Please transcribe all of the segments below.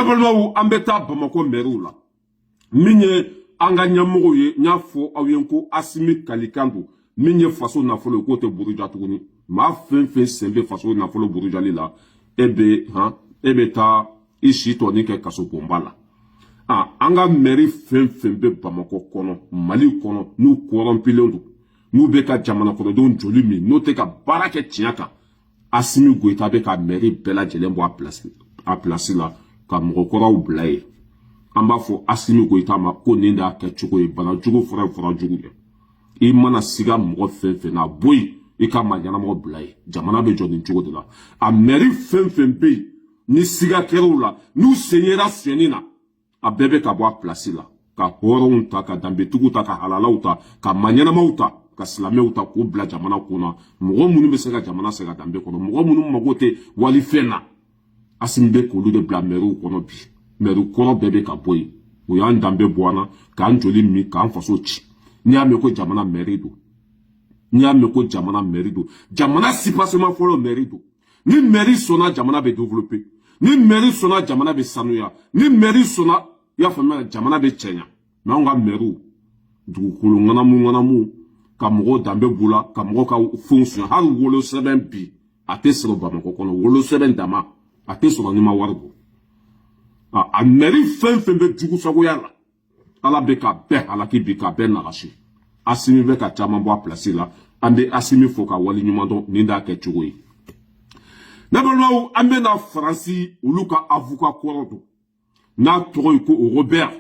balma an bɛ taa Bamako mairie la min ye an ka ɲɛmɔgɔw ye n y'a fɔ aw ye ko Asimi Kalikandu min ye faso nafolo k'o tɛ buruja tuguni maa fɛn fɛn sen bɛ faso nafolo burujali la e bɛ taa i si tɔni kɛ kaso bonba la an ka mairie fɛn fɛn bɛ Bamako kɔnɔ Mali kɔnɔ n'u corrompilen don n'u bɛ ka jamana kɔnɔdenw joli min n'o tɛ ka baara kɛ tiɲɛ kan Asimi Goïta bɛ ka mairie bɛɛ lajɛlen bɔ a place la ka mɔgɔkɔrɔw bila yen an b'a fɔ Asimi Goïta ma ko nin de y'a kɛ cogo ye bana jugu fɔra jugu ye i mana siga mɔgɔ fɛn fɛn na bɔ yen i ka maa ɲɛnamɔgɔ bila yen jamana bɛ jɔ nin cogo de la a mairie fɛn fɛn bɛ yen ni siga kɛr'u la n'u sen yera sɛni na a bɛɛ bɛ ka bɔ a place la ka hɔrɔnw ta ka danbetigiw ta ka halalaw ta ka maa ɲɛnamaw ta ka silamɛw ta k'u bila jamana kunna mɔgɔ minnu bɛ se ka jamana se ka danbe kɔnɔ mɔgɔ minnu mago tɛ walifɛn na Asimi bɛ k'olu de bila maires kɔnɔ bi maires kɔrɔ bɛɛ bɛ ka bɔ yen u y'an danbe bɔ an na k'an joli min k'an faso ci n'i y'a mɛn ko jamana mairie don n'i y'a mɛn ko jamana mairie don jamana sipasement fɔlɔ mairie don ni mairie sɔnna jamana bɛ développer ni mairie sɔnna jamana bɛ sanuya ni mairie sɔnna i y'a faamuya jamana bɛ cɛɲa mais anw ka maires dugukolo ŋanamu ka mɔgɔw danbe b'u la ka mɔgɔw ka fɛnw suɲɛ hali wolosɛbɛn bi a tɛ sɔrɔ Bamako kɔnɔ wolosɛbɛn dama a tɛ sɔrɔ n'i ma wari bɔ a mairie fɛn fɛn bɛ jugu sagoya la ala bɛ ka bɛɛ halaki bi ka bɛɛ nagasi Asimi bɛ ka caman bɔ a place la an bɛ Asimi fo ka wali ɲuman dɔn nin d'a kɛ cogo ye ne balimaw an bɛ na Faransi olu ka avocat kɔrɔ don n'a tɔgɔ ye ko Robert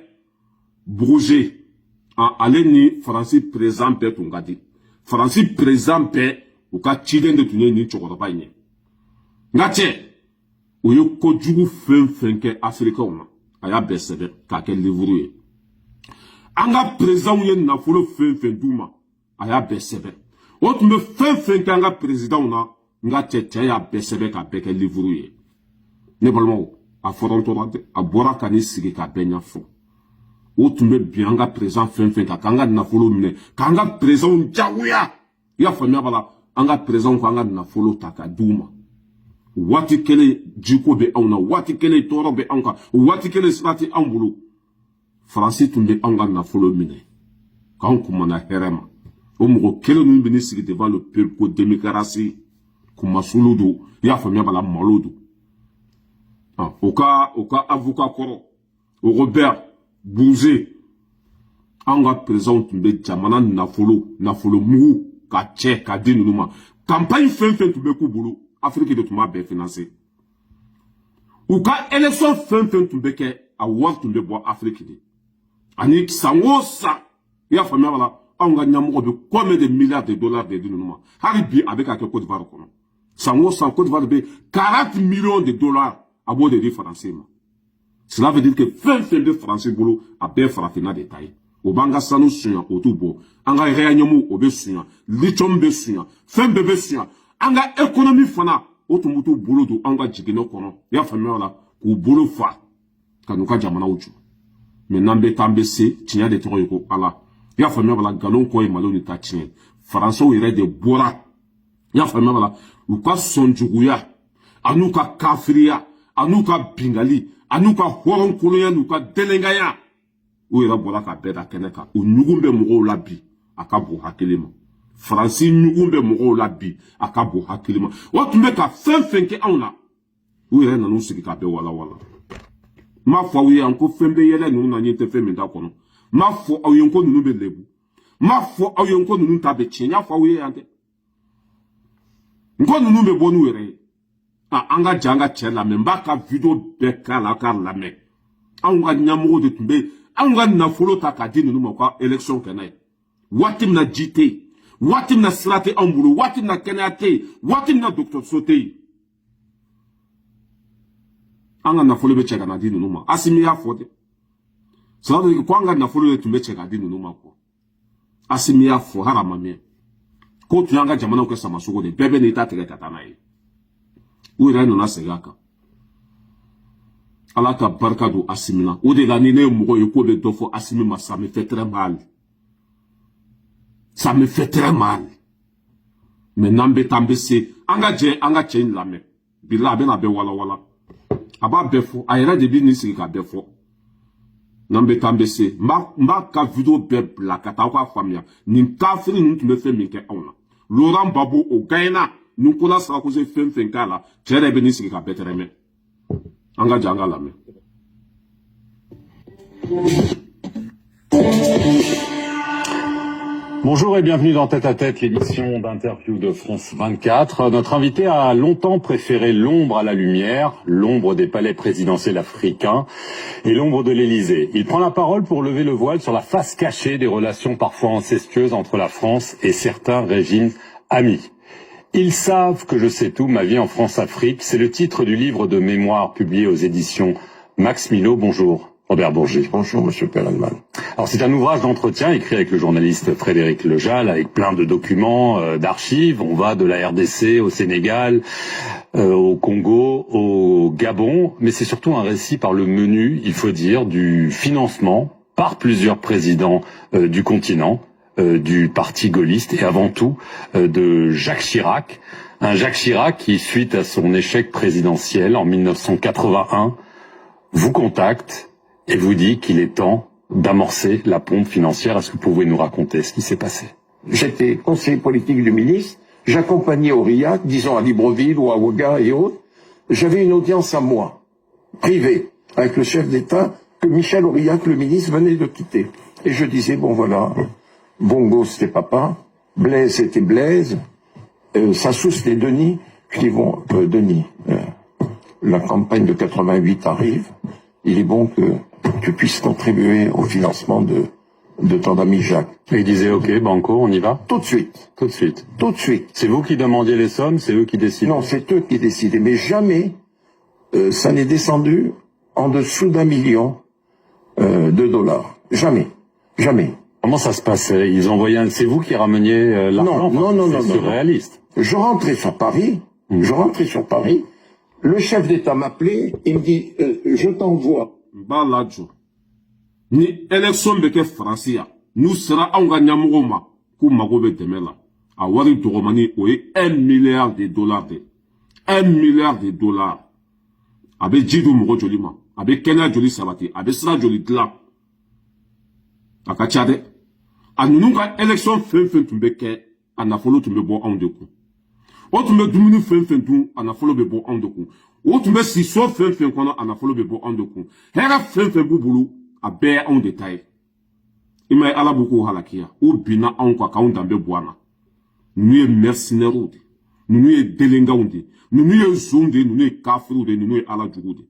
Bourget ale ni Faransi président bɛɛ tun ka di Faransi président bɛɛ u ka ciden de tun ye nin cɛkɔrɔba in ye nka cɛ o ye kojugu fɛn fɛn kɛ Africains na a y'a bɛɛ sɛbɛn k'a kɛ livre ye an ka présidents ye nafolo fɛn fɛn d'u ma a y'a bɛɛ sɛbɛn o tun bɛ fɛn fɛn kɛ an ka présidents na nka cɛ y'a bɛɛ sɛbɛn k'a bɛɛ kɛ livre ye ne balimaw a fɔrɔntɔra dɛ a bɔra ka n'i sigi k'a bɛɛ ɲɛfɔ o tun bɛ bin an ka président fɛn fɛn kan k'an ka nafolo minɛ k'an ka présidents jagoya i y'a faamuya bala an ka présidents k'an ka nafolo ta ka d'u ma waati kelen jiko bɛ anw na waati kelen tɔɔrɔ bɛ anw kan waati kelen sira tɛ anw bolo Faransi tun bɛ anw ka nafolo minɛ k'anw kumana hɛrɛ ma o mɔgɔ kelen ninnu bɛ n'i sigi devant le peuple ko démocratie kumasulu don i y'a faamuya bala malo don o ka avocat kɔrɔ o Robert Bourget an ka président tun bɛ jamana nafolo mugu ka cɛ ka di ninnu ma campagne fɛn fɛn tun bɛ k'u bolo Afrique de tun b'a bɛɛ financer u ka élection fɛn fɛn tun bɛ kɛ a wari tun bɛ bɔ Afrique de ani san o san i y'a faamuya bala anw ka ɲɛmɔgɔ bɛ combien de milliards de dollars de di ninnu ma hali bi a bɛ ka kɛ Côte d'Ivoire kɔnɔ san o san Côte d'Ivoire bɛ 40 millions de dollars a b'o de di Faransi ma cela veut dire que fɛn fɛn bɛ Faransi bolo a bɛɛ farafinna de ta ye o b'an ka sanu suɲa o t'u bɔ an ka réanimaw o bɛ suɲa lithium bɛ suɲa fɛn bɛɛ bɛ suɲa an ka économie fana o tun bɛ t'u bolo don an ka jiginɛ kɔnɔ i y'a faamuya la k'u bolo fa ka n'u ka jamanaw jɔ mais n'an bɛ taa an bɛ se tiɲɛ de tɔgɔ ye ko ala i y'a faamuya bala nkalon kɔ ye malo ni ta tiɲɛ Faransiw yɛrɛ de bɔra i y'a faamuya bala u ka sɔnjuguya a n'u ka kafiriya a n'u ka bingali a n'u ka hɔrɔnkolonya n'u ka dɛlɛngaya u yɛrɛ bɔra ka bɛɛ da kɛnɛ kan u ɲugun bɛ mɔgɔw la bi a ka bon hakili ma Faransi ɲugun bɛ mɔgɔw la bi a ka bon hakili ma o tun bɛ ka fɛn fɛn kɛ anw na u yɛrɛ nan'u sigi ka bɛɛ walawala n m'a fɔ aw ye yan ko fɛn bɛ yɛlɛ ninnu na ɲɛ tɛ fɛn min t'a kɔnɔ n m'a fɔ aw ye ko ninnu bɛ lebu n m'a fɔ aw ye ko ninnu ta bɛ tiɲɛ n y'a fɔ aw ye yan dɛ n ko ninnu bɛ bɔ n'u yɛrɛ ye an ka ja an ka cɛ lamɛn n b'a ka video bɛɛ k'a la k'a lamɛn anw ka ɲɛmɔgɔw de tun bɛ anw ka nafolo ta k'a di ninnu ma u ka élection kɛ n'a ye waati min na ji tɛ yen waati min na sira tɛ anw bolo waati min na kɛnɛya tɛ yen waati min na dɔgɔtɔrɔso tɛ yen an ka nafolo bɛ cɛ ka na di ninnu ma Asimi y'a fɔ dɛ c'est à dire ko an ka nafolo de tun bɛ cɛ ka di ninnu ma quoi Asimi y'a fɔ hali a ma mɛn ko tun y'an ka jamanaw kɛ samasogo de bɛɛ bɛ n'i ta tigɛ ka taa n'a ye u yɛrɛ nana segin a kan ala ka barika don Asimi na o de la ni ne ye mɔgɔ ye k'o bɛ dɔ fɔ Asimi ma ça me fait très mal ça me fait très mal mais n'an bɛ taa an bɛ se an ka jɛ an ka cɛ in lamɛn bila a bɛna bɛɛ walawala aba befo ayera de bi ni sigi ka befo nambe tambese mba ka video be bla ka ta kwa famia ni kafiri ni tume fe min ke ona Laurent Gbagbo o gaina ni ko la sa ko se fen kala tere be ni sigi ka betere me anga janga la me. Bonjour et bienvenue dans Tête à Tête, l'émission d'interview de France 24. Notre invité a longtemps préféré l'ombre à la lumière, l'ombre des palais présidentiels africains et l'ombre de l'Élysée. Il prend la parole pour lever le voile sur la face cachée des relations parfois incestueuses entre la France et certains régimes amis. Ils savent que je sais tout, ma vie en France-Afrique, c'est le titre du livre de mémoire publié aux éditions Max Milo. Bonjour. Robert Bourget. Bonjour, monsieur Perelman. Alors, c'est un ouvrage d'entretien écrit avec le journaliste Frédéric Lejal, avec plein de documents, d'archives. On va de la RDC au Sénégal, au Congo, au Gabon. Mais c'est surtout un récit par le menu, il faut dire, du financement par plusieurs présidents du continent, du parti gaulliste et avant tout de Jacques Chirac. Un Jacques Chirac qui, suite à son échec présidentiel en 1981, vous contacte et vous dit qu'il est temps d'amorcer la pompe financière. Est-ce que vous pouvez nous raconter ce qui s'est passé? J'étais conseiller politique du ministre, j'accompagnais Aurillac, disons à Libreville ou à Ouaga et autres. J'avais une audience à moi, privée, avec le chef d'État que Michel Aurillac, le ministre, venait de quitter. Et je disais, bon voilà, Bongo c'était papa, Blaise c'était Blaise, Sassou c'était Denis. Je dis, bon, Denis, la campagne de 88 arrive, il est bon que tu puisses contribuer au financement de ton ami Jacques. Et il disait, ok, banco, on y va? Tout de suite. Tout de suite. Tout de suite. C'est vous qui demandiez les sommes, c'est eux qui décident? Non, c'est eux qui décidaient. Mais jamais ça n'est descendu en dessous d'1 million de dollars. Jamais. Jamais. Comment ça se passait? Ils envoyaient c'est vous qui rameniez l'argent? Non. C'est surréaliste. Je rentrais sur Paris. Le chef d'État m'appelait, il me dit, je t'envoie. Baladjo. Ni élection beke Francia. Nous sera anga nyamugoma. Ku magobe demela. A wari dogomani oye 1 milliard de dollars de. 1 milliard de dollars. Abe jidu mugo jolima. Abe Kenya joli sabati. Abe sra joli tla. Akachade. Anununga élection fin tumbeke. Anafolo tumbe bo en de coup. O tumbe dumunu fin dun anafolo be bo en de coup. O tumbe siso fin kono anafolo be bo en de coup. Hera fin bubulu abe en détail. Ima ala buku halakia. O bina en kwa kaunda be boana. Nous sommes mercenaires, nous sommes délinquants, nous sommes zonde, nous sommes kafirou, nous sommes ala djougoudi.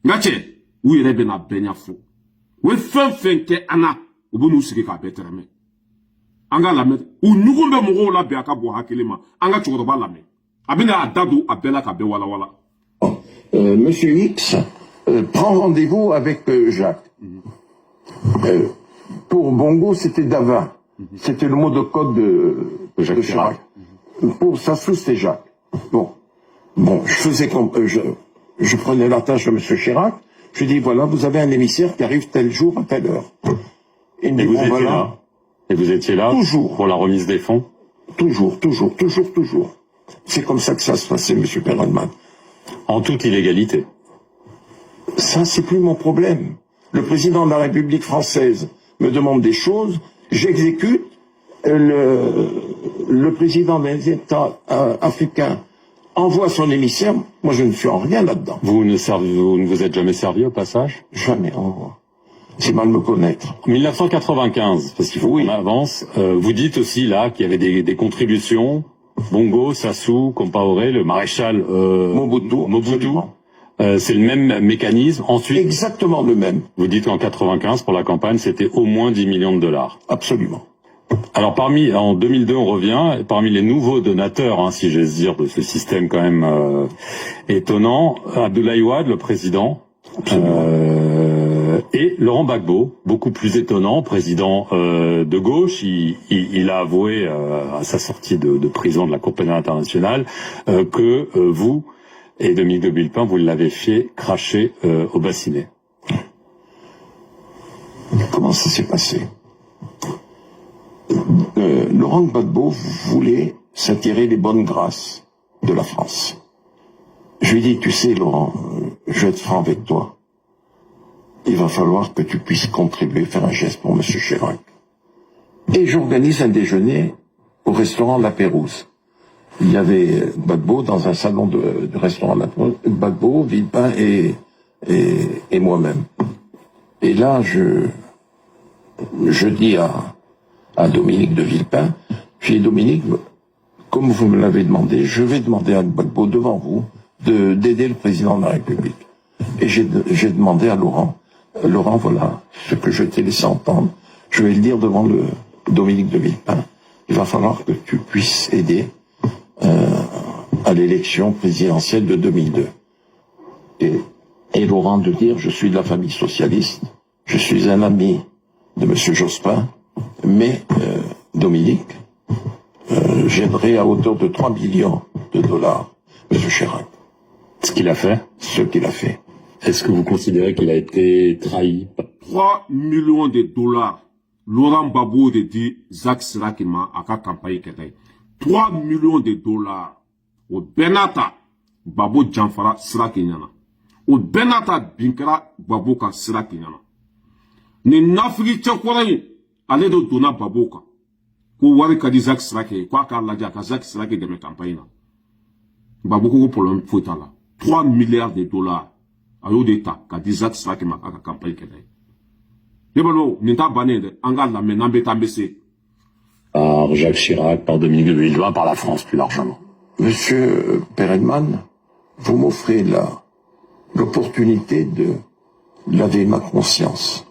Ngache, ou y rebe na benyafo. Ou fin ke ana, ou bon nous sigi ka betereme. Anga la met, ou nous gombe moro la beaka bo hakelema, anga chokoroba la me. Abina adadu abela ka be wala wala. Monsieur X prend rendez-vous avec Jacques. Pour Bongo, c'était Davin. C'était le mot de code de Jacques Chirac. Pour Sassou, c'était Jacques. Bon, je faisais comme je prenais la tâche de M. Chirac. Je dis voilà, vous avez un émissaire qui arrive tel jour à telle heure. Et vous étiez voilà. Là. Et vous étiez là toujours pour la remise des fonds. Toujours. C'est comme ça que ça se passait, M. Perelman. En toute illégalité. Ça, c'est plus mon problème. Le président de la République française me demande des choses. J'exécute, le président des États africains envoie son émissaire. Moi, je ne suis en rien là-dedans. Vous ne vous êtes jamais servi au passage? Jamais. C'est mal me connaître. En 1995, parce qu'il faut qu'on avance, vous dites aussi là qu'il y avait des contributions. Bongo, Sassou, Compaoré, le maréchal Mobutu. C'est le même mécanisme. Ensuite, exactement le même. Vous dites qu'en 95, pour la campagne, c'était au moins 10 millions de dollars. Absolument. Alors en 2002, on revient, parmi les nouveaux donateurs, si j'ose dire, de ce système quand même étonnant, Abdoulaye Wade, le président, et Laurent Gbagbo, beaucoup plus étonnant, président de gauche. Il a avoué à sa sortie de prison de la Cour pénale internationale que vous et Dominique de Villepin, vous l'avez fait cracher au bassinet. Comment ça s'est passé? Laurent Gbagbo voulait s'attirer les bonnes grâces de la France. Je lui dis, tu sais, Laurent, je vais être franc avec toi. Il va falloir que tu puisses contribuer, faire un geste pour M. Chirac. Et j'organise un déjeuner au restaurant La Pérouse. Il y avait Gbagbo dans un salon de restaurant La Pérouse, Gbagbo, Villepin et moi-même. Et là, je dis à Dominique de Villepin, puis Dominique, comme vous me l'avez demandé, je vais demander à Gbagbo devant vous d'aider le président de la République. Et j'ai demandé à Laurent, voilà ce que je t'ai laissé entendre, je vais le dire devant le Dominique de Villepin. Il va falloir que tu puisses aider à l'élection présidentielle de 2002. Et Laurent de dire, je suis de la famille socialiste, je suis un ami de M. Jospin, mais Dominique, j'aiderai à hauteur de 3 millions de dollars M. Chirac. Ce qu'il a fait. Ce qu'il a fait. Est-ce que vous considérez qu'il a été trahi? 3 millions de dollars. Laurent Gbagbo de dit Jacques Chirac ma a ka campagne kɛtɛ 3 millions de dollars. O Benata Gbagbo janfara Chirac ɲana. O Benata binkara Gbagbo kan Chirac ɲana. Ni nafigi cɛkɔrɔ in ale de donna Gbagbo kan. Ko wari ka di Jacques Chirac ye, ko a k'a lajɛ a ka Jacques Chirac dɛmɛ campagne na. Gbagbo ko problème foyi t'a la. 3 milliards de dollars. A y'o de ta ka di Jacques Chirac ma a ka campagne kɛtɛ. Par Jacques Chirac, par Dominique de Villepin, par la France plus largement. Monsieur Perelman, vous m'offrez l'opportunité de laver ma conscience.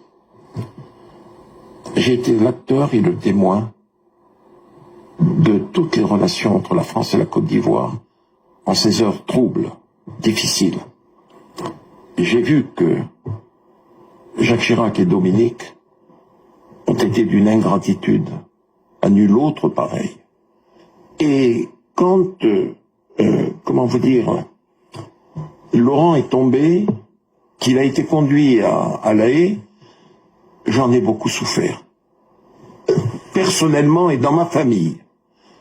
J'ai été l'acteur et le témoin de toutes les relations entre la France et la Côte d'Ivoire en ces heures troubles, difficiles. J'ai vu que Jacques Chirac et Dominique ont été d'une ingratitude à nul autre pareil. Et quand, comment vous dire, Laurent est tombé, qu'il a été conduit à La Haye, j'en ai beaucoup souffert. Personnellement et dans ma famille,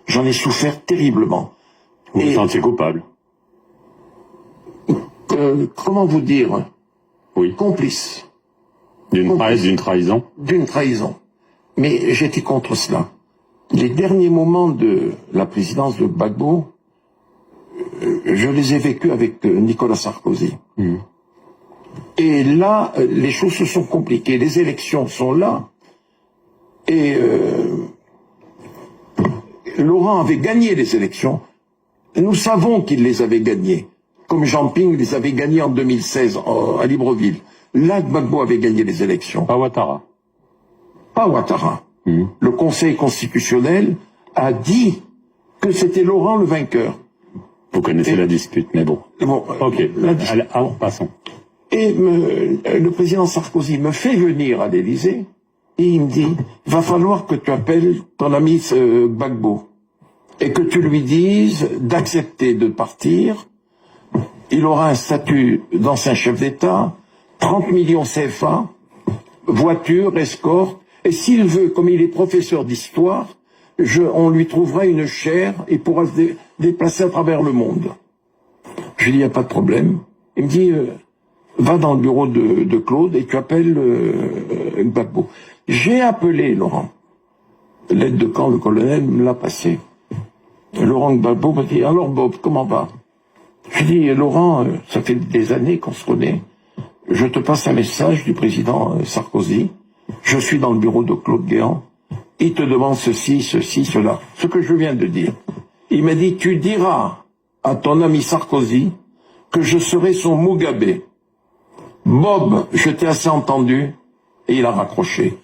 j'en ai souffert terriblement. Vous vous sentiez coupable? Comment vous dire? Oui. Complice. D'une trahison? D'une trahison. Mais j'étais contre cela. Les derniers moments de la présidence de Gbagbo, je les ai vécus avec Nicolas Sarkozy. Mmh. Et là, les choses se sont compliquées. Les élections sont là. Et Laurent avait gagné les élections. Nous savons qu'il les avait gagnées. Comme Jean Ping les avait gagnées en 2016 à Libreville. Là, Gbagbo avait gagné les élections. Pas Ouattara. Pas Ouattara. Mmh. Le Conseil constitutionnel a dit que c'était Laurent le vainqueur. Vous connaissez la dispute, mais bon. Ok, allons, passons. Et le président Sarkozy me fait venir à l'Élysée et il me dit, va falloir que tu appelles ton ami Gbagbo et que tu lui dises d'accepter de partir. Il aura un statut d'ancien chef d'État, 30 millions CFA, voiture, escorte, et s'il veut, comme il est professeur d'histoire, on lui trouvera une chaire et pourra se déplacer à travers le monde. Je lui dis, il n'y a pas de problème. Il me dit, va dans le bureau de Claude et tu appelles Gbagbo. J'ai appelé Laurent. L'aide de camp, le colonel, me l'a passé. Laurent Gbagbo m'a dit, alors Bob, comment va? Je dis, Laurent, ça fait des années qu'on se connaît. Je te passe un message du président Sarkozy. Je suis dans le bureau de Claude Guéant. Il te demande ceci, cela. Ce que je viens de dire. Il m'a dit, tu diras à ton ami Sarkozy que je serai son Mugabe. Bob, je t'ai assez entendu. Et il a raccroché.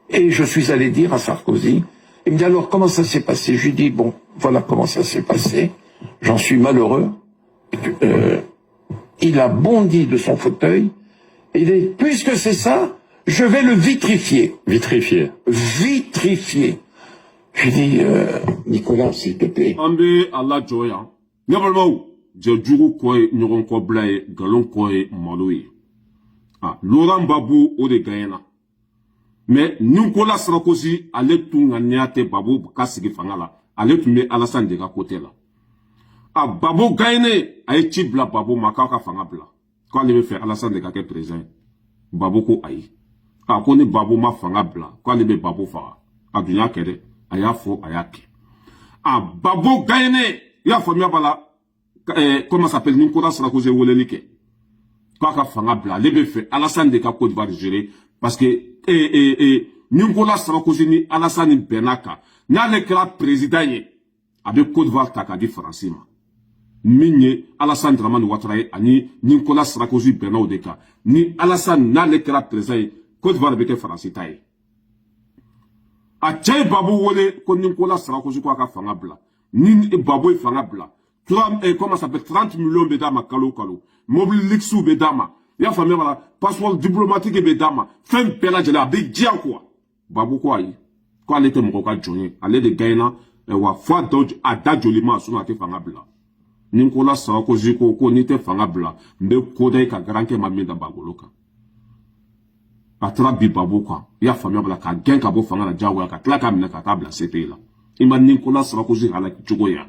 Et je suis allé dire à Sarkozy. Il me dit, alors, comment ça s'est passé? Je lui dis, bon, voilà comment ça s'est passé. J'en suis malheureux. Il a bondi de son fauteuil. Et il dit, puisque c'est ça, je vais le vitrifier. Vitrifier. Vitrifier. Je dis, Nicolas, s'il te plaît. Ambe Allah Joya. N'yabalmaou. Djedjougou kwe nyogon ko blaye galon kwe maloye. Ah, Laurent Gbagbo o de gayena. Mais Nicolas Sarkozy ale tunga niate Gbagbo kasigi fangala. Ale tume Alassane de ka côté là. a Babo gagné a été bla Babo makaka fanga bla quand il veut faire Alassane de Kake président Babo ko ayi a ko ni Babo ma fanga bla quand il veut Babo fa a dunya kede a ya fo a ya ke a Babo gagné ya famia bala comment s'appelle Nicolas Sarkozy wolelike quand ka fanga bla le be fait Alassane de Kake Côte d'Ivoire gérer parce que Nicolas Sarkozy ni Alassane Benaka n'a le kra président avec Côte d'Ivoire takadi français ma Minye Alassane Dramane Ouattara ani Nicolas Sarkozy Bernard Odeka ni Alassane n'a le kra présent Côte d'Ivoire beke français taille a tchai babu wole ko Nicolas Sarkozy ko aka fanga bla ni babu fanga bla comment ça s'appelle 30 millions de dama kalo mobile lixu be dama ya famille voilà passeport diplomatique be dama fin pela jela be dia quoi babu ko ayi ko ale te mo ka joiner ale de gaina wa fois dodge a da jolima so na te fanga bla Nicolas Sarkozy ko ni te fanga bla mbe kodai ka garanke mameda bagoloka atra bi babu kwa ya famia bla ka gen ka bo fanga la jawo ka tla ka mina ka tabla CP la ima Nicolas Sarkozy ala chugoya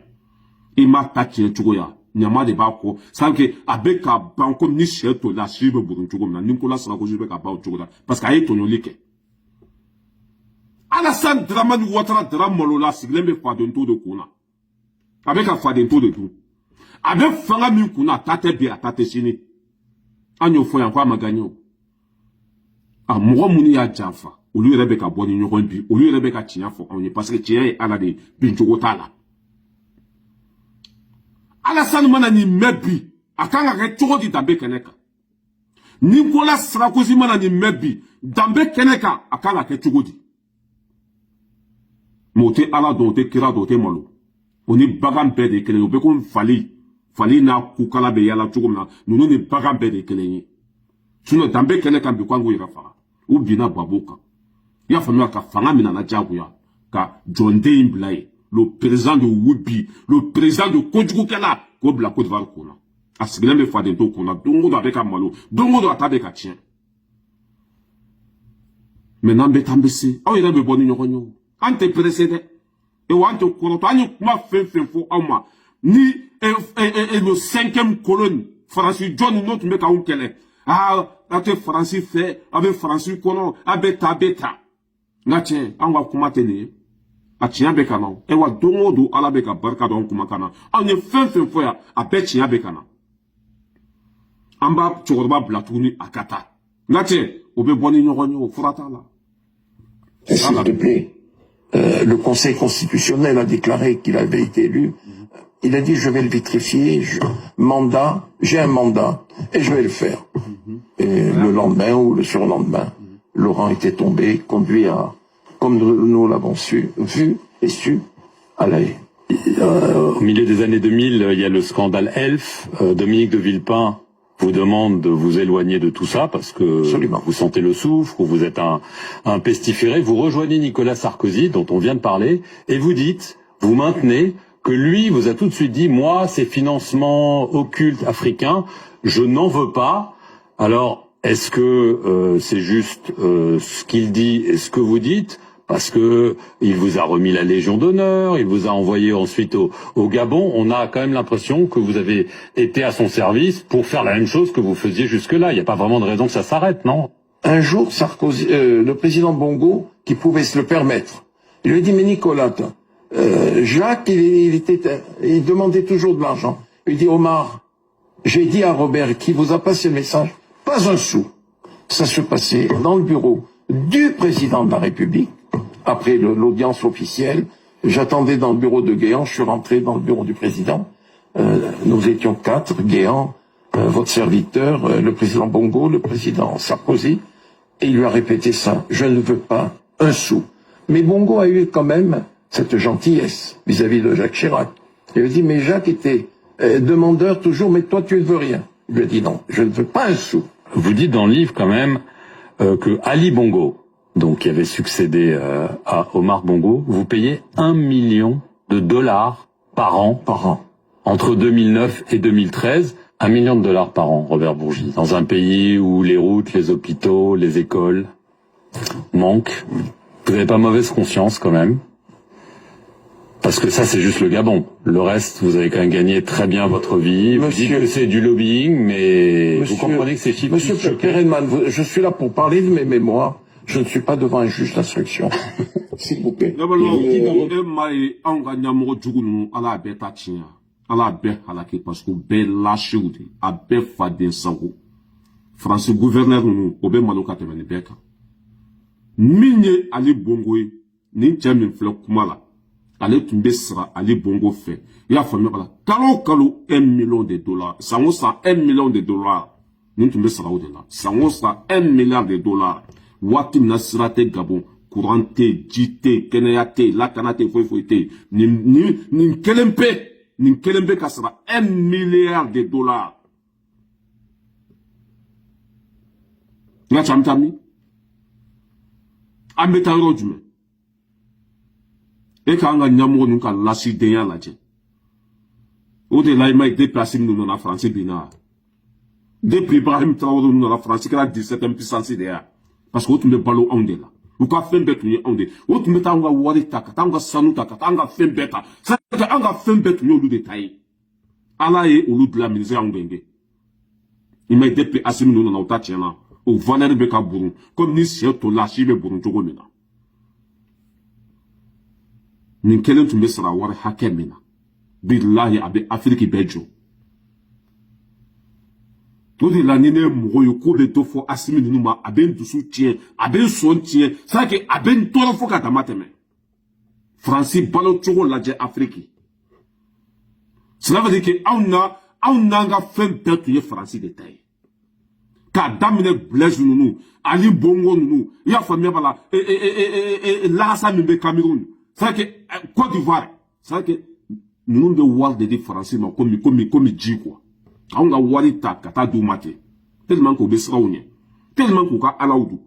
ima tachi chugoya nyama de ba ko sanke abeka banko ni sheto la shibe burun chugo na Nicolas Sarkozy be ka ba chugoda parce que ay tonyo like Alassane Dramane Ouattara dramolo la siglembe fa de nto de kuna abeka fa de nto de tout avec fanga mi kuna tate bi atate sini anyo fo yan kwa maganyo a mo muni ya janfa olu yere be ka boni nyokon bi olu yere be ka tiya fo on parce que tiya e ala de binjogo tala Alassane mana ni mebi akanga ke chogo di dambe keneka Nicolas Sarkozy mana ni mebi dambe keneka akanga ke chogo di mote ala dote kira dote malo oni bagam be de kele be ko fali na kukala be yala chogo na nunu ni bagam be de kele suno dambe keneka bi kwangu irafa ou bina baboka ya famia ka fanga mina na jaguya ka John Imblay le président de Wubi le président de Kodjou Kela ko bla Côte d'Ivoire kona asigile me fa de to kona dongo do avec amalo dongo do atabe ka tien maintenant be tambisi aw ira be boni nyokonyo ante précédé et wante koroto anyi kuma fen fo awma ni le 5e colonne Francis John notre me ka unkele ate Francis fait avec Francis kono abeta ngache anga kuma tene a tiɲɛ bɛ kana e wa don o don ala bɛ ka barika dɔn kuma kana anw ye fɛn fɔ yan a bɛɛ tiɲɛ bɛ kana an b'a cɛkɔrɔba bila tuguni a ka taa nka cɛ o bɛ bɔ ni ɲɔgɔn ye o fura t'a la. S'il te plaît, le Conseil constitutionnel a déclaré qu'il avait été élu. Il a dit je vais le vitrifier, j'ai un mandat et je vais le faire. Et le lendemain ou le surlendemain, Laurent était tombé, conduit à, comme nous l'avons vu et su, à La Haye. Au milieu des années 2000, il y a le scandale Elf. Dominique de Villepin vous demande de vous éloigner de tout ça parce que Absolument. Vous sentez le soufre ou vous êtes un pestiféré. Vous rejoignez Nicolas Sarkozy, dont on vient de parler, et vous maintenez que lui vous a tout de suite dit, moi, ces financements occultes africains, je n'en veux pas. Alors, est-ce que c'est juste ce qu'il dit et ce que vous dites? Parce que il vous a remis la Légion d'honneur, il vous a envoyé ensuite au Gabon. On a quand même l'impression que vous avez été à son service pour faire la même chose que vous faisiez jusque-là. Il n'y a pas vraiment de raison que ça s'arrête, non? Un jour, Sarkozy, le président Bongo, qui pouvait se le permettre, il lui a dit, mais Nicolas, Jacques, il demandait toujours de l'argent. Il dit, Omar, j'ai dit à Robert, qui vous a passé le message, pas un sou. Ça se passait dans le bureau du président de la République. Après l'audience officielle, j'attendais dans le bureau de Guéant, je suis rentré dans le bureau du président. Nous étions 4, Guéant, votre serviteur, le président Bongo, le président Sarkozy, et il lui a répété ça, je ne veux pas un sou. Mais Bongo a eu quand même cette gentillesse vis-à-vis de Jacques Chirac. Il lui a dit, mais Jacques était demandeur toujours, mais toi tu ne veux rien. Il lui a dit non, je ne veux pas un sou. Vous dites dans le livre quand même que Ali Bongo, donc qui avait succédé à Omar Bongo, vous payez $1 million par an. Entre 2009 et 2013, $1 million par an, Robert Bourgi, dans un pays où les routes, les hôpitaux, les écoles manquent. Vous n'avez pas mauvaise conscience quand même? Parce que ça, c'est juste le Gabon. Le reste, vous avez quand même gagné très bien votre vie. Vous dites que c'est du lobbying, mais vous comprenez que ces chiffres... Monsieur Perenman, je suis là pour parler de mes mémoires. Je ne suis pas devant un juge d'instruction. S'il vous plaît. Parce que bel lâché ou a bel fadin sango. Français gouverneur nous, au ben maloka temene beka. Minye ali bongoy, ni jamin flok kumala. Ale tumbe sera ali bongo fait. Ya famille bala. Kalo 1 million de dollars. Sango sa 1 million de dollars. Ni tumbe sera au delà. Sango sa 1 milliard de dollars. Wati nasirate Gabon. Courante, jite, kenayate, lakanate, foyfoyte. Ni kelempe kasara 1 milliard de dollars. Nga chamtami. Ambeta rojume. Et quand on a nous quand lâché derrière la tête. Au delà, il m'a déplacé nous dans la France, bina. Depuis Ibrahim Traoré nous dans la France, qui a 17e puissance derrière. Parce que vous me ballot en de là. Vous pouvez faire bête en de. Vous me mettez en wari taka, tanga sanu taka, tanga fait bête. Ça fait anga fait bête nous le détail. Allah est au loup de la misère en bende. Il m'a déplacé nous dans la tête. Au valeur beka bourou. Comme ni si to lâché le bourou jogo mena. Nin kelen tun be sara wari hakɛ min na billahi a bɛ afiriki bɛɛ jɔ o de la ni ne ye mɔgɔ ye k'o bɛ dɔ fɔ asimi ninnu ma a bɛ n dusu tiɲɛ a bɛ n sɔn tiɲɛ c'est que a bɛ n tɔɔrɔ fo ka dama tɛmɛ faransi balo cogo lajɛ afiriki cela veut dire que anw n'an ka fɛn bɛɛ tun ye faransi de ta ye k'a daminɛ blaise ninnu ali bongo ninnu i y'a faamuya b'a la lahasa min bɛ cameroun. C'est que Côte d'Ivoire, c'est que nous devons voir des différences comme dit quoi. On a wari ta kata du matin. Tellement qu'on baissera au nez. Tellement qu'on a alaoudou.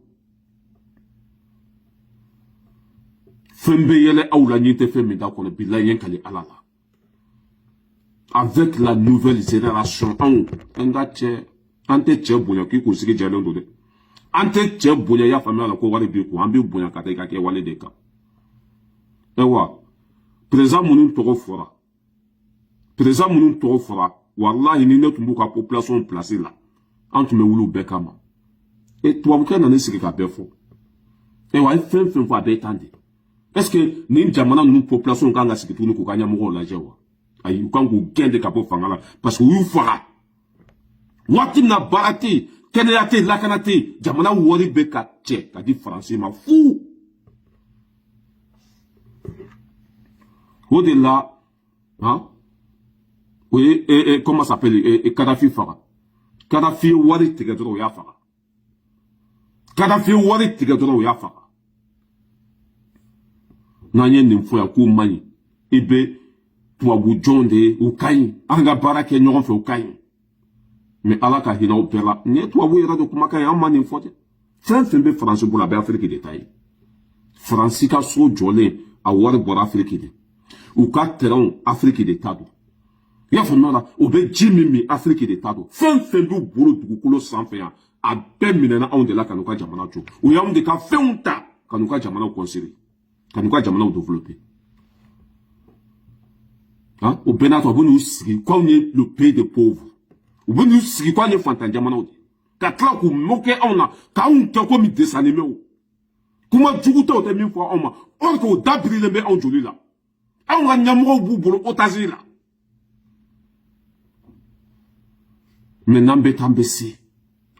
Fembe yele aoula nyete fembe da qu'on a bila yen kali alala. Avec la nouvelle génération, on a tche, ante tche bonya ki ko sigi jalon do de. Ante tche bonya ya famille la ko wale bi ko ambi bonya kata ka ke wale de ka. Ewa, présent moun toro fora. Présent moun toro fora. Wallahi ni ne tumbu ka population placée là. Antu me wulu bekama. Et toi, vous n'en êtes pas befo. Ewa, fin faut abetande. Est-ce que ni jamana nous population kanga sikitu nous kukanya moko la jewa. Ayi ukangu gende kapo fangala parce que vous fera. Wati na barati, keneyate lakanate, jamana wori beka che, kadi français ma fou. Au-delà, hein? Oui, comment ça s'appelle? Kadhafi Fara. Kadhafi wari tigadro ya Fara. Kadhafi wari tigadro ya Fara. Nanye n'info ya kumani. Ibe, tuabu jonde, ukayi. Anga barake nyon fe ukayi. Mais alaka hina opera. Nye tuabu yera do kumaka ya mani n'info. Fin fembe France pour la be Afrique détail. France ka so jole a wari bora Afrique de. Ou ka terrain Afrique de tado. Ya fana o be jimimi Afrique de tado. Fin du bolo dugukolo sanfɛ yan. A bɛɛ minɛna anw de la ka n'u ka jamana jɔ. U y'anw de ka fɛnw ta ka n'u ka jamanaw construire. Ka n'u ka jamanaw développer. Hein? O bɛɛ n'a to a bɛ n'u sigi k'anw ye le pays des pauvres. U bɛ n'u sigi k'anw ye fantan jamanaw de. Ka tila k'u moquer anw na k'anw kɛ komi dessin animé o. Kuma jugu tɛ o tɛ min fɔ anw ma. Or que o da birilen bɛ anw joli la. Anw ka ɲɛmɔgɔw b'u bolo otage la. Maintenant bɛ taa n bɛ se.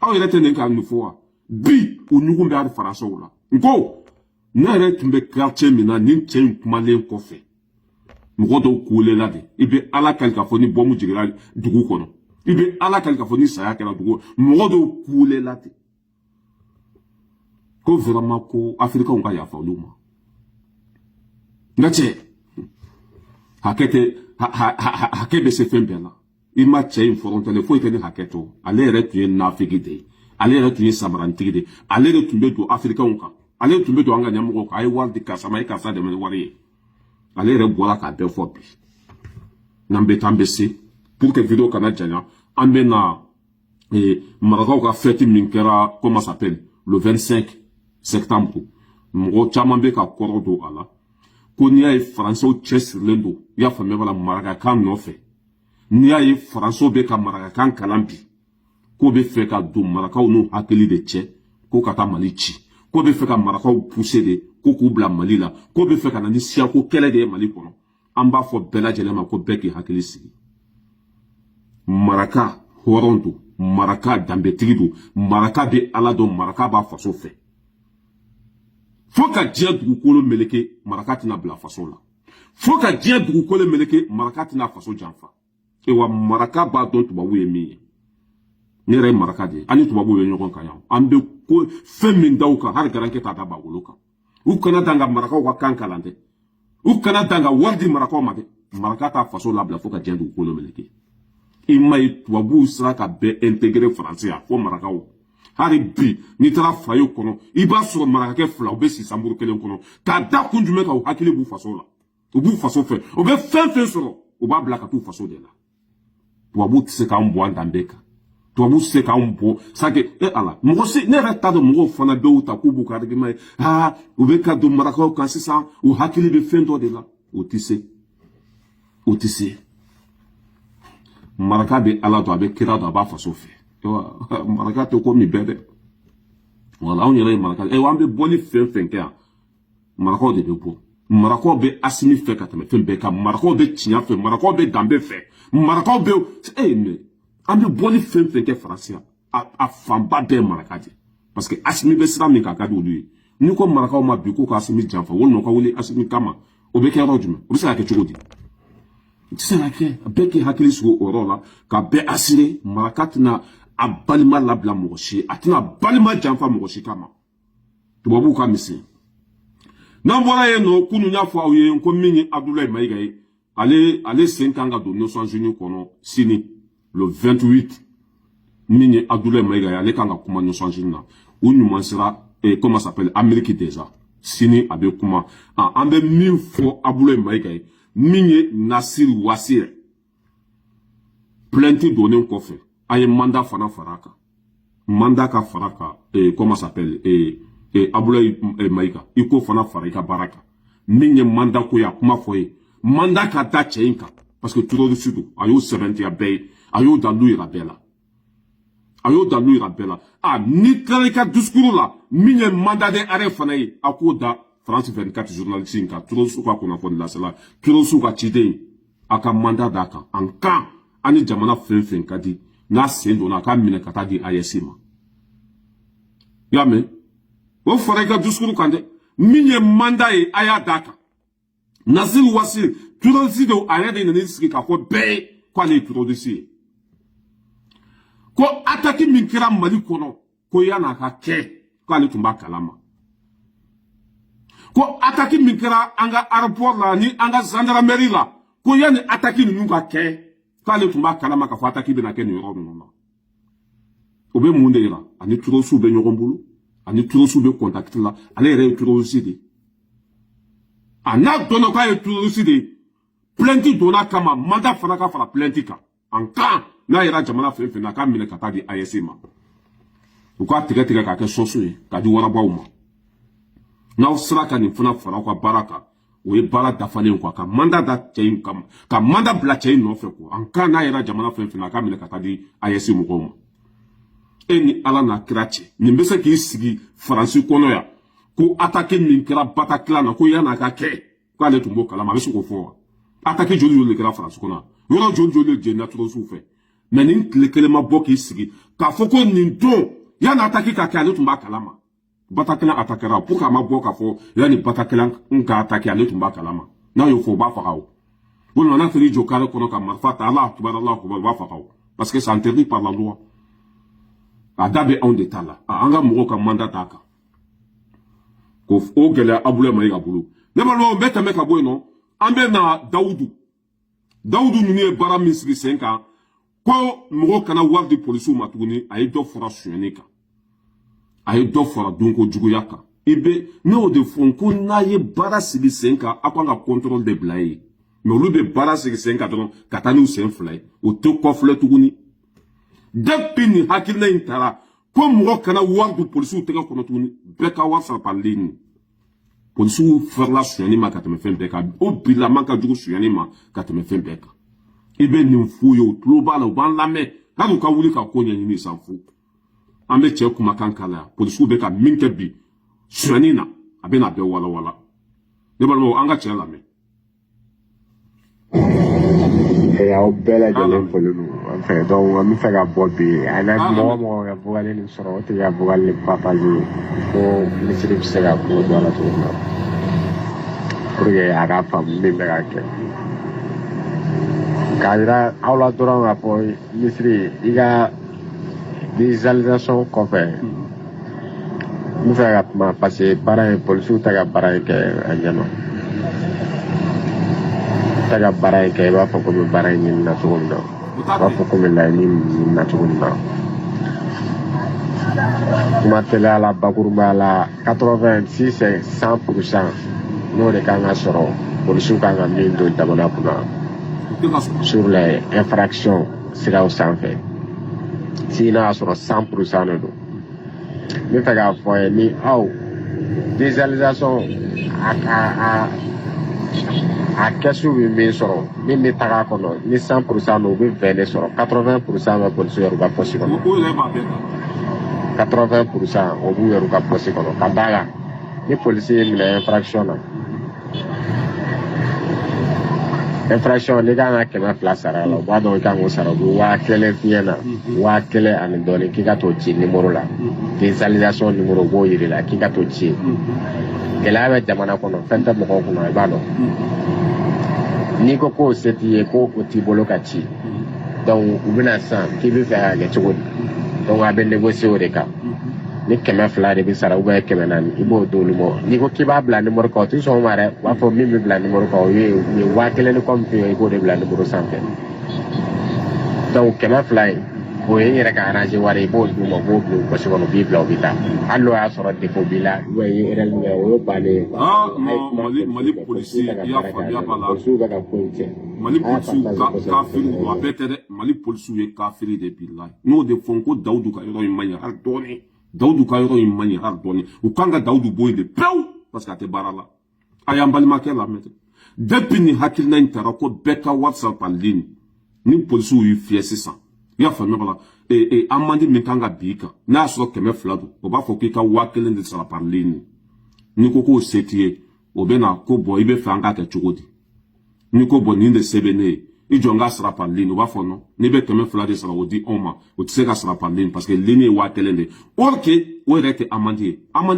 Aw yɛrɛ tɛ nin ka nin fɔ wa. Bi o ɲugun bɛ hali faransɛw la. N ko ne yɛrɛ tun bɛ quartier min na nin cɛ in kumalen kɔfɛ. Mɔgɔ dɔw kulela de. I bɛ ala kali k'a fɔ ni bɔmu jiginna dugu kɔnɔ. I bɛ ala kali k'a fɔ ni saya kɛra dugu kɔnɔ. Mɔgɔ dɔw kulela de. Ko vraiment ko africains ka yafa olu ma. Nka cɛ hakɛ bɛ se fɛn bɛɛ la. I ma cɛ in fɔrɔntɛle foyi tɛ ni hakɛ to. Ale yɛrɛ tun ye nafigi de ye. Ale yɛrɛ tun ye samarantigi de ye. Ale de tun bɛ don africains kan. Ale tun bɛ don an ka ɲɛmɔgɔw kan. A ye wari di karisa ma, a ye karisa dɛmɛ ni wari ye. Ale yɛrɛ bɔra k'a bɛɛ fɔ bi. N'an bɛ taa an bɛ se pour que vidéo kana janya. An bɛ na marakaw ka fête min kɛra comment s'appelle le 25 septembre. Mɔgɔ caman bɛ ka kɔrɔ don a la. ko n'i y'a ye faransiw cɛsirilen don i y'a faamuya b'a la marakakan nɔfɛ n'i y'a ye faransiw bɛ ka marakakan kalan bi k'o bɛ fɛ ka don marakaw n'u hakili de cɛ ko ka taa Mali ci k'o bɛ fɛ ka marakaw pousser de ko k'u bila Mali la k'o bɛ fɛ ka na ni siyako kɛlɛ de ye Mali kɔnɔ an b'a fɔ bɛɛ lajɛlen ma ko bɛɛ k'i hakili sigi maraka hɔrɔn don maraka danbetigi don maraka bɛ Ala dɔn maraka b'a faso fɛ fo ka diɲɛ dugukolo meleke maraka tɛna bila faso la fo ka diɲɛ dugukolo meleke maraka tɛna faso janfa wa maraka b'a dɔn tubabu ye min ye ne yɛrɛ ye maraka de ye ani tubabu ye ɲɔgɔn kan yan an bɛ ko fɛn min da u kan hali garankɛ t'a da b'a wolo kan u kana dan ka marakaw ka kan kalan dɛ u kana dan ka wari di marakaw ma dɛ maraka t'a faso labila fo ka diɲɛ dugukolo meleke i ma ye tubabuw sera ka bɛɛ intégrer faransi ya fo marakaw hali bi n'i taara fayo kɔnɔ i b'a sɔrɔ marakakɛ fila u bɛ si sanburu kelen kɔnɔ k'a da kun jumɛn kan u hakili b'u faso la u b'u faso fɛ u bɛ fɛn fɛn sɔrɔ u b'a bila ka t'u faso de la tubabuw tɛ se k'an bɔ an danbe kan tubabuw tɛ se k'an bɔ sake Ala mɔgɔ si ne yɛrɛ t'a dɔn mɔgɔw fana bɛ ta k'u b'u ka argument ye u bɛ ka don marakaw kan sisan u hakili bɛ fɛn dɔ de la o tɛ se o tɛ se maraka bɛ Ala dɔn a bɛ kira dɔn a b'a faso fɛ maraka tɛ ko min bɛɛ dɛ wala anw yɛrɛ ye maraka an bɛ bɔli fɛn fɛn kɛ yan marakaw de bɛ bɔ marakaw bɛ Asimi fɛ ka tɛmɛ fɛn bɛɛ kan marakaw bɛ tiɲɛ fɛ marakaw bɛ danbe fɛ marakaw bɛ mais an bɛ bɔli fɛn fɛn kɛ faransi a fanba bɛɛ ye maraka de parce que Asimi bɛ sira min kan ka di olu ye n'i ko marakaw ma bi ko ka Asimi janfa walima ka wuli Asimi kama o bɛ kɛ yɔrɔ jumɛn o bɛ se ka kɛ cogo di o tɛ se ka kɛ bɛɛ k'i hakili sigi o yɔrɔ la ka bɛɛ assurer maraka tɛna a balima labila mɔgɔ si a tɛna balima janfa mɔgɔ si kama tubabuw ka misɛn n'an bɔra yen nɔ kunun y'a fɔ aw ye ko min ye Abdoulaye Mayiga ye ale sen kan ka don Nations Unies kɔnɔ sini le 28 min ye Abdoulaye Mayiga ye ale kan ka kuma Nations Unies na u ɲuman sera comment ça s'appelle Amérique déjà sini a bɛ kuma an bɛ min fɔ Abdoulaye Mayiga ye min ye Nasir Ouassir plainte donnen kɔfɛ a ye mandat fana fara a kan mandat ka fara a kan comment ça s'appelle Abdoulaye Mayiga i ko fana fara i ka baara kan min ye mandat ko ye a kuma fɔ ye mandat ka da cɛ in kan parce que terroriste don a y'o sɛbɛntiya bɛɛ ye a y'o dalu yira bɛɛ la a y'o dalu yira bɛɛ la ni tilala i ka discours la min ye mandat d'arrêt fana ye a k'o da France 24 journaliste in kan terroriste ka kunnafoni lasela terroriste ka ciden a ka mandat d'a kan en kan ani jamana fɛn fɛn ka di n'a sen donna a ka minɛ ka taa di AES ma i y'a mɛn o fara i ka discours kan dɛ min ye mandat ye a y'a d'a kan Nasir Ouassir terroriste de a yɛrɛ de nana sigi k'a fɔ bɛɛ ye k'ale ye terroriste ye ko attaque min kɛra Mali kɔnɔ ko yan'a ka kɛ k'ale tun b'a kalama ko attaque min kɛra an ka aéroport la ni an ka gendarmerie la ko yanni attaque ninnu ka kɛ k'ale tun b'a kalama k'a fɔ attaque bɛna kɛ nin yɔrɔ ninnu na o bɛ mun de yira ani terroriste bɛ ɲɔgɔn bolo ani terroriste bɛ contact la ale yɛrɛ ye terroriste de n'a dɔnna k'a ye terroriste de plainte donna kama mandat fana ka fara plainte kan en cas n'a yɛrɛ jamana fɛn fɛn na k'a minɛ ka taa di AES ma u k'a tigɛ tigɛ k'a kɛ sɔso ye k'a di warabaw ma n'aw sera ka nin fana fara aw ka baara kan o ye baara dafalen quoi ka mandat da cɛ in kama ka mandat bila cɛ in nɔfɛ quoi en cas n'a yɛrɛ jamana fɛn fɛn na k'a minɛ ka taa di AES mɔgɔw ma e ni Ala n'a kira cɛ nin bɛ se k'i sigi Faransi kɔnɔ yan ko attaque min kɛra Bataclan na ko yan'a ka kɛ k'ale tun b'o kalama a bɛ se k'o fɔ wa attaque joli joli de kɛra Faransi kɔnɔ yɔrɔ joli joli de jenina terroriste fɛ mais nin tile kelen ma bɔ k'i sigi k'a fɔ ko nin don yan'a attaque ka kɛ ale tun b'a kalama Bataclan attaquera pour k'a ma bɔ k'a fɔ yanni Bataclan ka attaque ale tun b'a kalama n'a y'o fɔ o b'a faga o walima n'a taara i jɔ carré kɔnɔ ka marifa ta Allahu akbar o b'a faga o parce que c'est interdit par la loi a da bɛ anw de ta la an ka mɔgɔw ka mandat t'a kan ko o gɛlɛya Abdoulaye Mayiga bolo ne balimaw bɛɛ tɛmɛ ka bɔ yen nɔ an bɛ na Dawudu ninnu ye baara min sigi sen kan ko mɔgɔw kana wari di polisiw ma tuguni a ye dɔ fara sonyɛni kan a ye dɔ fara donko juguya kan i bɛ ne y'o de fɔ ko n'a ye baara sigi sen kan aw kan ka contrôle de bila ye mais olu bɛ baara sigi sen kan dɔrɔn ka taa n'u sen fila ye o tɛ kɔfilɛ tuguni depuis nin hakilina in taara ko mɔgɔ kana wari di polisiw tɛgɛ kɔnɔ tuguni bɛɛ ka wari sara par ligne policiers faire la soigner ma kateme fait beka o bila manka du soigner ma kateme fait beka ibe ni mfu yo tloba la ban la me ka do ka wuli ka ko nya ni san fu ambe che kuma kankala policiers beka minke bi soigner na abena be wala wala ne balmo anga che la me e au bela jalen polunu enfin donc on me fait la bobby ana mo ya bugale ni soro te ya bugale papa ji ko ni sirip sera ko do la to na pour que aga fam ni mega ke kadira aula doron rapport misri iga visualisation ko fait mu fait ma passer para police ta ga para ke anyano taga barai ke ba fa ko be barai ni na tugundo ba fa ko be la ni na tugundo kuma tele la bakurba la 86 et 100% no de kanga soro police kanga mindo tabona kuna sur les infractions sera au sanfé si na soro 100% no do mi taga fo ni au visualisation a kesu min soro min mi taga kono ni 100% no be vene soro 80% ba police yoru ba posi kono 80% o bu yoru ka posi kono kadaga ni police mi na infraction ni ga kema place ara la ba do ka ngo sara bu wa kele fiena wa kele an doni ki ka to ci numéro la visualisation numéro bo yiri la ki ka to ci gelawe jamana kono fenta mo ko kono ba do ni ko ko seti ko o ti bolo ka ci donc u bina san ki bi fa ga chugo donc a ben négocier o de ka ni kema fla de bi sara u ba kema nan ibo do lu mo ni ko ki ba bla numéro ko ti so mare wa fo mi bla numéro ko ni wa kele ni comme fi ibo de bla numéro santé donc kema fla o yere ka arranger wari bo du mo bo ko se wono bi bla o bita allo a soro de ko bila we yere ni o bale mali policier ya fa ya bala mali policier kafiri o abetere mali policier kafiri de billahi no de fonko daudu ka yoro imanya har doni daudu ka yoro imanya har doni u kanga daudu boy de pew parce que te barala ayambali makela mete depuis ni hakilna intera ko beka whatsapp en ligne ni policier yu fiesi ça ya famille bala amandi mikanga bika na so keme flado o ba fo kika wakelen de sala par ligne ni ko setie o bena ko boy be fanga ke chugodi ni ko boni de sebene i jonga sala par ligne o ba fo no ni be keme flado sala o di oma o tsega sala par ligne parce que ligne wakelen de orke o rete amandi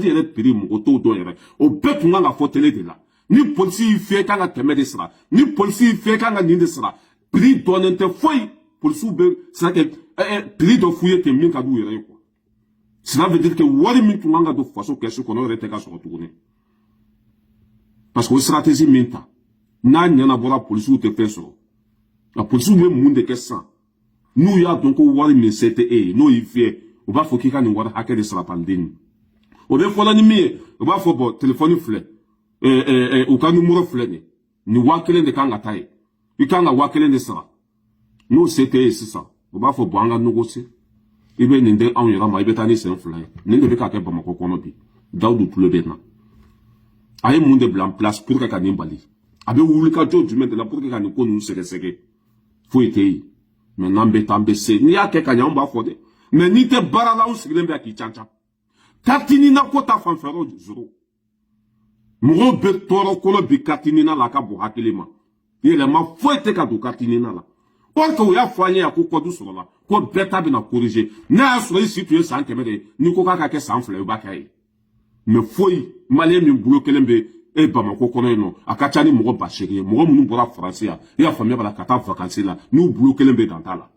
re prime o to do yere o betunga la fo tele de la ni polisi fe kanga keme de sala ni polisi fe kanga ni de sala pri donente foi pour souber ça que prix de fouiller que min ka du yere quoi cela veut dire que wari min tunanga do façon que ce qu'on aurait été ka so tourner parce que stratégie minta na nyana bora police ou te fait so la police même monde que ça nous ya donc wari min c'était no il fait on va faut qu'il ka ni wari hacker de sala pandine o be fola ni mi o ba fo bo téléphone flé o ka numéro flé ni wakelen de kanga tai i kanga wakelen de sala no c'était ça o ba fo boanga négocier ibe ninde an yara ma ibe tani sen fly ninde be ka ke bamako kono bi daudu tout le bena ay monde blanc place pour que kani bali abe wuli ka jo du maintenant pour que kani ko nu sege faut été mais nambe tambe se ni ake kanya on ba fo de mais ni te barala on siglen be ki chancha katini na ko ta fan fero zero mo be toro ko bi katini na la ka bo hakilema yele ma fo été ka do katini na la or que ya fanye ya ko du soro la ko beta bi na corriger na so yi situé sans kemede ni ko ka ke sans fleur ba kai me foi malé mi bulo kelembe e ba ma ko kono no akacha ni mo ba chérie mo mu bora français ya famille bala kata vacances la nous bulo kelembe dans ta la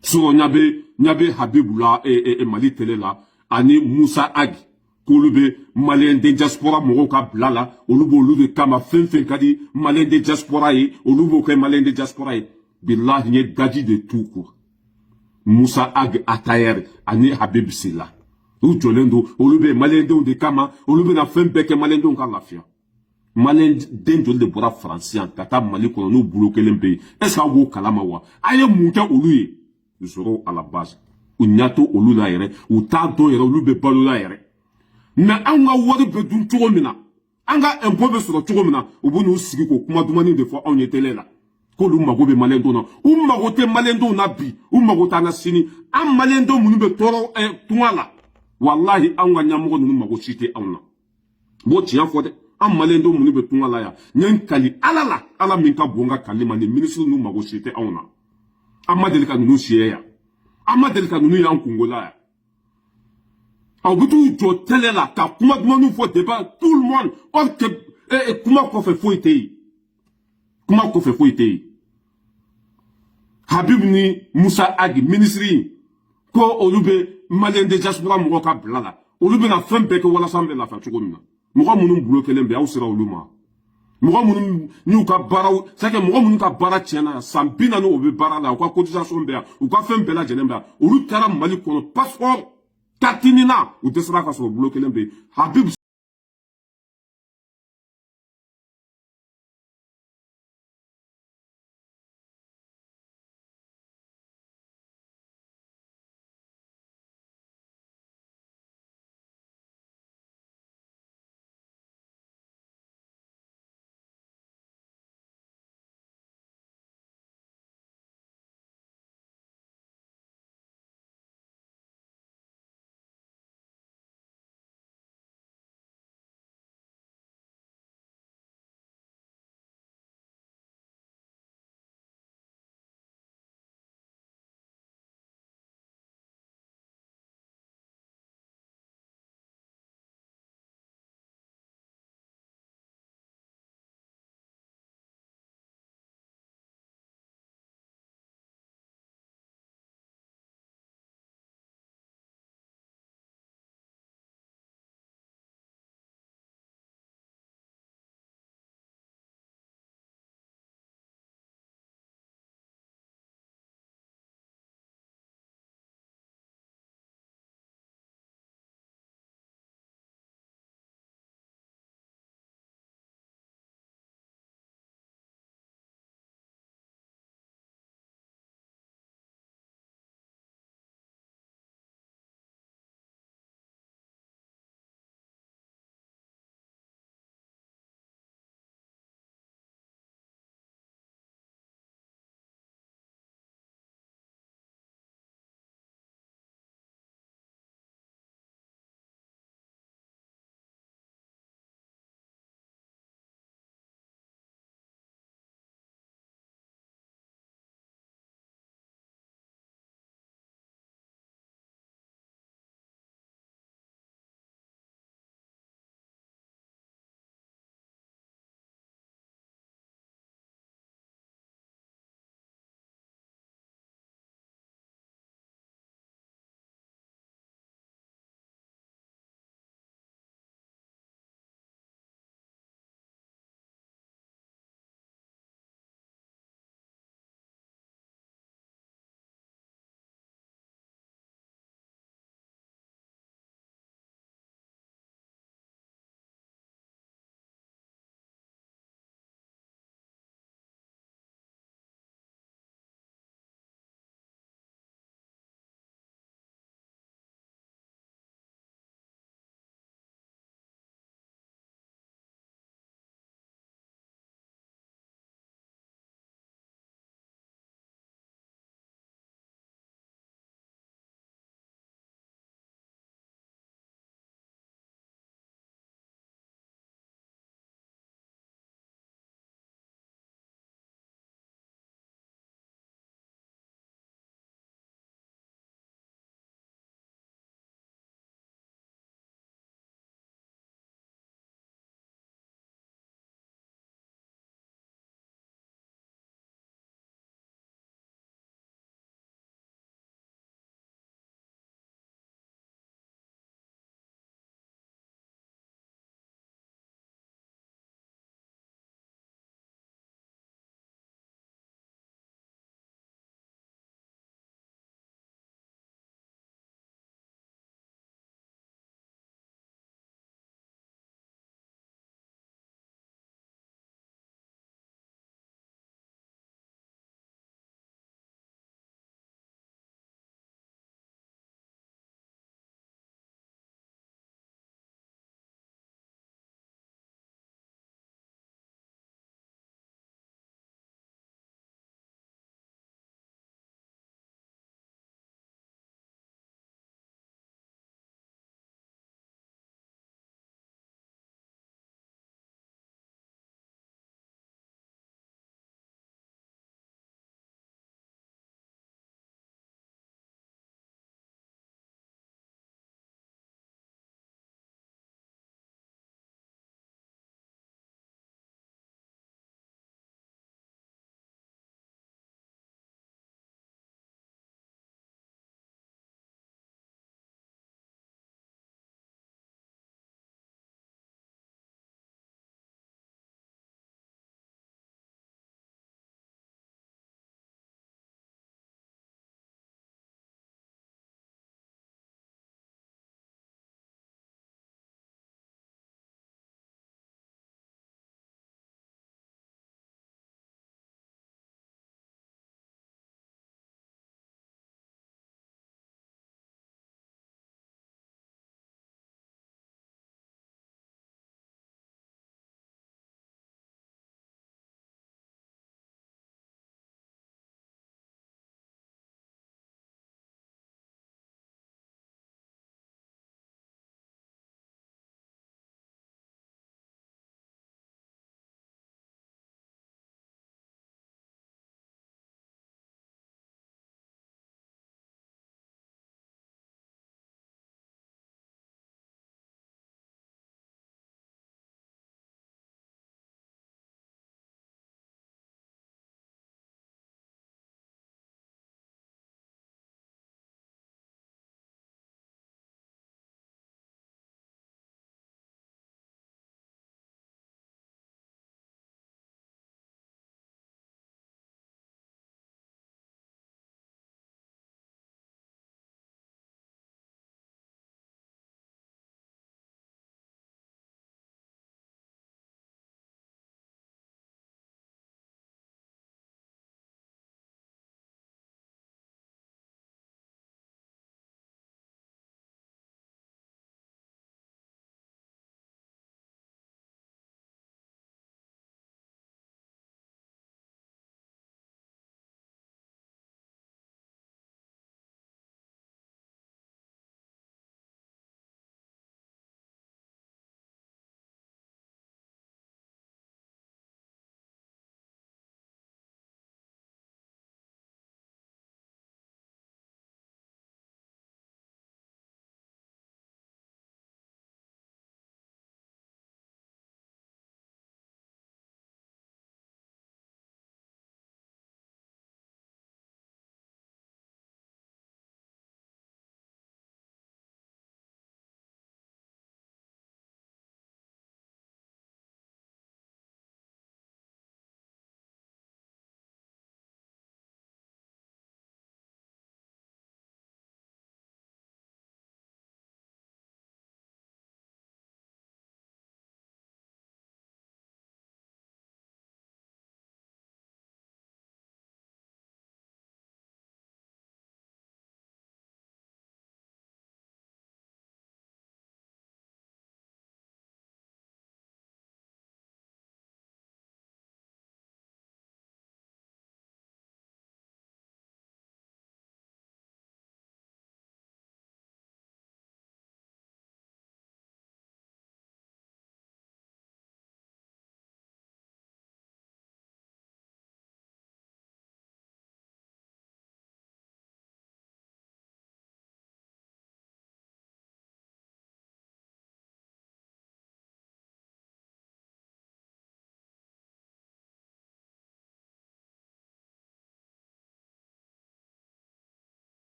so nyabe habibula e mali tele la ani Moussa Agi kolube malien de diaspora mo ka blala olubo lube kama fen kadi malien de diaspora yi olubo ke malien de diaspora yi billahi nye gaji de tout quoi Moussa Ag Atayer ani Habib Silla u jolendo olube malien de kama olube na fen beke malien de ka lafia malien de jol de bora français tata mali ko no bloquer lembe est-ce que wo kalama wa aye munke oluye zoro à la base u nyato olula yere u ta do yere olube balula yere mais an ka wari bɛ dun cogo min na an ka impôt bɛ sɔrɔ cogo min na u bɛ n'u sigi k'o kuma dumani de fɔ anw ye télé la k'olu mago bɛ maliyɛndenw na u mago tɛ maliyɛndenw na bi u mago t'an na sini an maliyɛndenw minnu bɛ tɔɔrɔ tunga la walahi anw ka ɲɛmɔgɔ ninnu mago si tɛ anw na b'o tiɲɛ fɔ dɛ an maliyɛndenw minnu bɛ tunga la yan n ye n kali ala la ala min ka bon n ka kali ma ni minisiri ninnu mago si tɛ anw na an ma deli ka ninnu siyɛ yan an ma deli ka ninnu y'an kungo la yan aw bɛ t'u jɔ télé la ka kuma dumaniw fɔ débat tout le monde or que kuma kɔfɛ foyi tɛ yen kuma kɔfɛ foyi tɛ yen Habib ni Musa Agi ministre ko olu bɛ maliyɛn de diaspora mɔgɔw ka bila la olu bɛna fɛn bɛɛ kɛ walasa an bɛ lafiya cogo min na mɔgɔ minnu bolo kelen bɛ aw sera olu ma mɔgɔ minnu n'u ka baaraw c'est que mɔgɔ minnu ka baara tiɲɛna san 40 o bɛ baara la u ka cotisation bɛ yan u ka fɛn bɛɛ lajɛlen bɛ yan olu taara Mali kɔnɔ passeport carte ɲini na u dɛsɛra ka sɔrɔ bolo kelen bɛ Habib